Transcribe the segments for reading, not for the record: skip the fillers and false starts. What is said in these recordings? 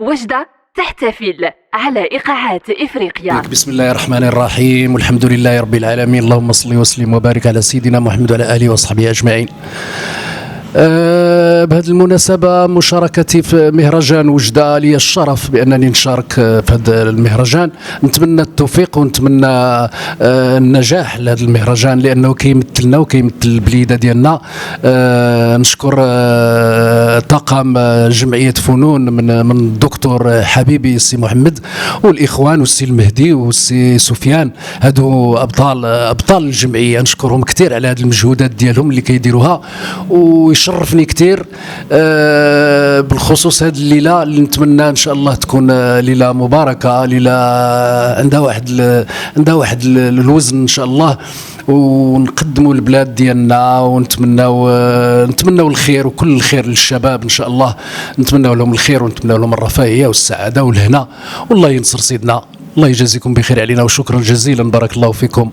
وجدة تحتفل على إيقاعات إفريقيا. بسم الله الرحمن الرحيم، والحمد لله رب العالمين، اللهم صل وسلم وبارك على سيدنا محمد وعلى آله وصحبه أجمعين. بهذه المناسبة مشاركتي في مهرجان وجدة، لي الشرف بأنني نشارك في هذا المهرجان. نتمنى التوفيق ونتمنى النجاح لهذا المهرجان، لأنه كيمثلنا وكيمثل البليدة ديالنا. نشكر طاقم جمعية فنون من الدكتور حبيبي السي محمد والإخوان والسي المهدي والسي سفيان، هادو أبطال الجمعية. نشكرهم كثير على هذه المجهودات ديالهم اللي كيديروها، ويشرفني كثير بالخصوص هذه الليله اللي نتمنى ان شاء الله تكون ليله مباركه، ليله عندها واحد الوزن ان شاء الله، ونقدموا البلاد ديالنا ونتمناو الخير وكل الخير للشباب ان شاء الله. نتمناو لهم الخير ونتمناو لهم الرفاهيه والسعاده والهنا، والله ينصر سيدنا. الله يجازيكم بخير علينا، وشكرا جزيلا، بارك الله فيكم.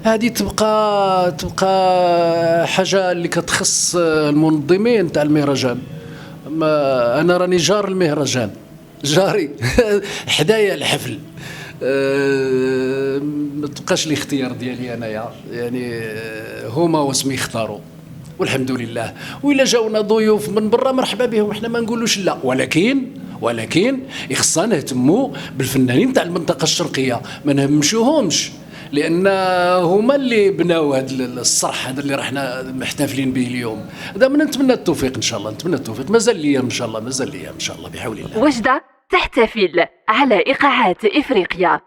هذه تبقى حاجه اللي كتخص المنظمين تاع المهرجان. انا راني جار المهرجان، جاري حدايا الحفل. ما تبقاش الاختيار ديالي انايا، يعني هما واسمي اختاروا، والحمد لله. وإلا جاونا ضيوف من برا مرحبا بهم، احنا ما نقولوش لا، ولكن خصنا نهتموا بالفنانين تاع المنطقه الشرقيه، ما نهمشوهمش، لان هما اللي بناو هذا الصرح هذا اللي راحنا محتفلين به اليوم. دائما نتمنى التوفيق ان شاء الله، نتمنى التوفيق. مازال لي ان شاء الله، مازال لي ان شاء الله، بحول الله. وجدة تحتفل على إيقاعات إفريقيا.